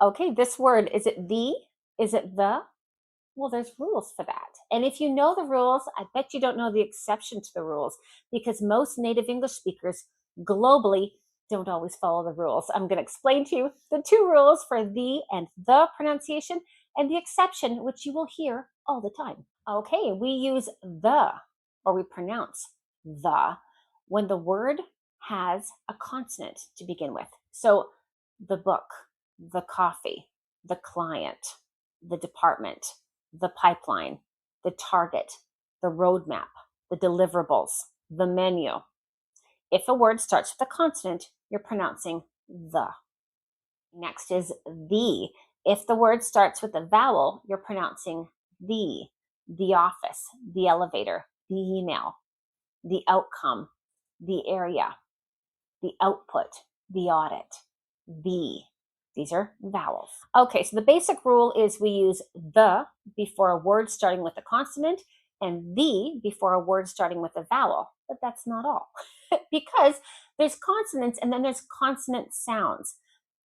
Okay, this word, is it the? Is it the? Well, there's rules for that. And if you know the rules, I bet you don't know the exception to the rules because most native English speakers globally don't always follow the rules. I'm going to explain to you the two rules for the and the pronunciation and the exception, which you will hear all the time. Okay, we use the, or we pronounce the, when the word has a consonant to begin with. So the book, the coffee, the client, the department, the pipeline, the target, the roadmap, the deliverables, the menu. If a word starts with a consonant, you're pronouncing the. Next is the. If the word starts with a vowel, you're pronouncing the office, the elevator, the email, the outcome, the area, the output, the audit, the. These are vowels. Okay, so the basic rule is we use the before a word starting with a consonant and the before a word starting with a vowel. But that's not all because there's consonants and then there's consonant sounds.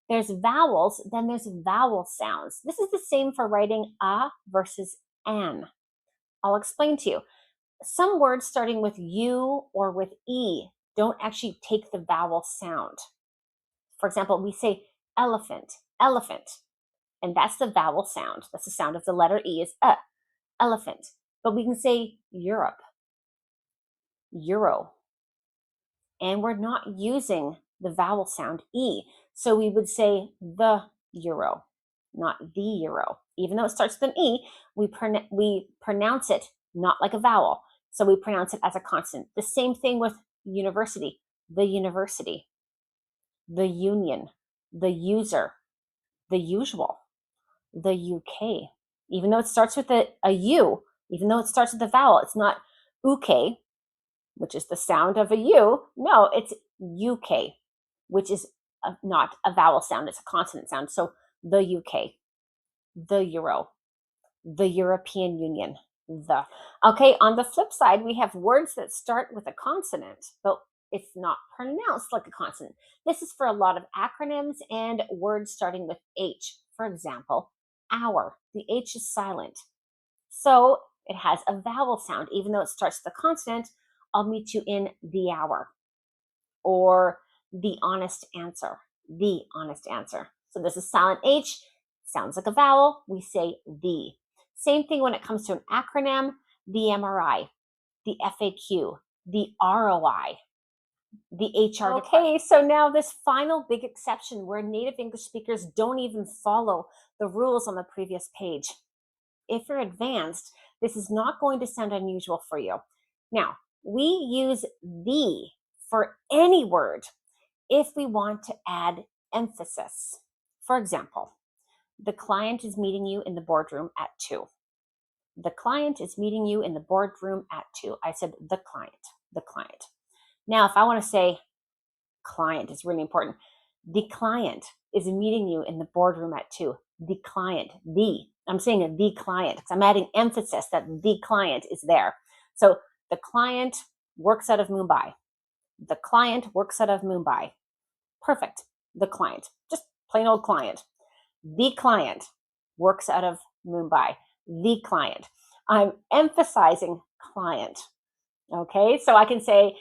There's vowels, then there's vowel sounds. This is the same for writing a versus an. I'll explain to you. Some words starting with U or with E don't actually take the vowel sound. For example, we say elephant, elephant, and that's the vowel sound. That's the sound of the letter E is elephant. But we can say Europe, euro, and we're not using the vowel sound E. So we would say the euro, not the euro. Even though it starts with an E, we pronounce it not like a vowel. So we pronounce it as a consonant. The same thing with university, the university, the union, the user, the usual, the UK. Even though it starts with a U, even though it starts with a vowel, it's not UK, which is the sound of a U. No, it's UK, which is not a vowel sound, it's a consonant sound. So the UK, the Euro, the European Union, the. Okay, on the flip side, we have words that start with a consonant, but it's not pronounced like a consonant. This is for a lot of acronyms and words starting with H. For example, hour, the H is silent. So it has a vowel sound. Even though it starts with a consonant, I'll meet you in the hour. Or the honest answer, the honest answer. So this is silent H, sounds like a vowel, we say the. Same thing when it comes to an acronym, the MRI, the FAQ, the ROI, the HR. Okay, so now this final big exception where native English speakers don't even follow the rules on the previous page. If you're advanced, this is not going to sound unusual for you. Now, we use the for any word if we want to add emphasis. For example, the client is meeting you in the boardroom at 2. The client is meeting you in the boardroom at 2. I said the client, the client. Now, if I want to say client is really important. The client is meeting you in the boardroom at 2. The client, I'm saying the client because I'm adding emphasis that the client is there. So the client works out of Mumbai. The client works out of Mumbai. Perfect. The client, just plain old client. The client works out of Mumbai. The client. I'm emphasizing client. Okay, so I can say,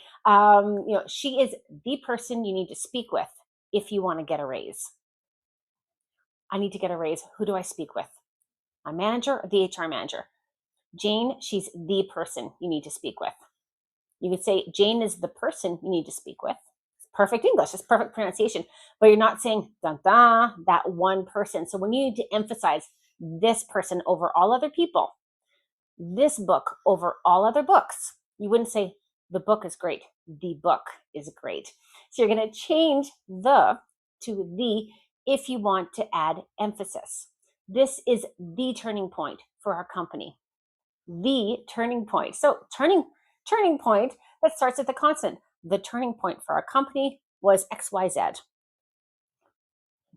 she is the person you need to speak with if you want to get a raise. I need to get a raise. Who do I speak with? My manager or the HR manager? Jane, she's the person you need to speak with. You could say Jane is the person you need to speak with. It's perfect English. It's perfect pronunciation. But you're not saying dun, dun, that one person. So when you need to emphasize this person over all other people, this book over all other books, you wouldn't say the book is great. The book is great. So you're going to change the to the if you want to add emphasis. This is the turning point for our company. The turning point. So turning point that starts with the consonant. The turning point for our company was XYZ. I'm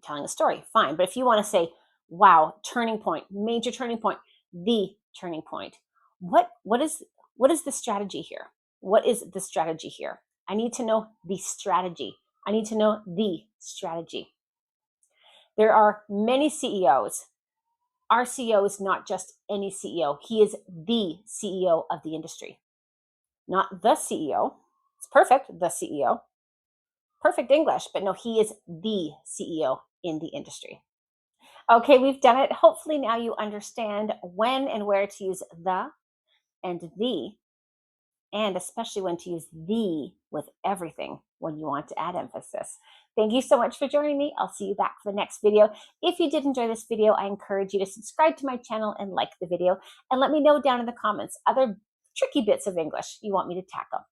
telling a story, fine. But if you want to say, wow, turning point, major turning point, the turning point. What is the strategy here? What is the strategy here? I need to know the strategy. I need to know the strategy. There are many CEOs. Our CEO is not just any CEO. He is the CEO of the industry, not the CEO. It's perfect, the CEO. Perfect English, but no, he is the CEO in the industry. Okay, we've done it. Hopefully now you understand when and where to use the and the, and especially when to use the with everything when you want to add emphasis. Thank you so much for joining me. I'll see you back for the next video. If you did enjoy this video, I encourage you to subscribe to my channel and like the video, and let me know down in the comments other tricky bits of English you want me to tackle.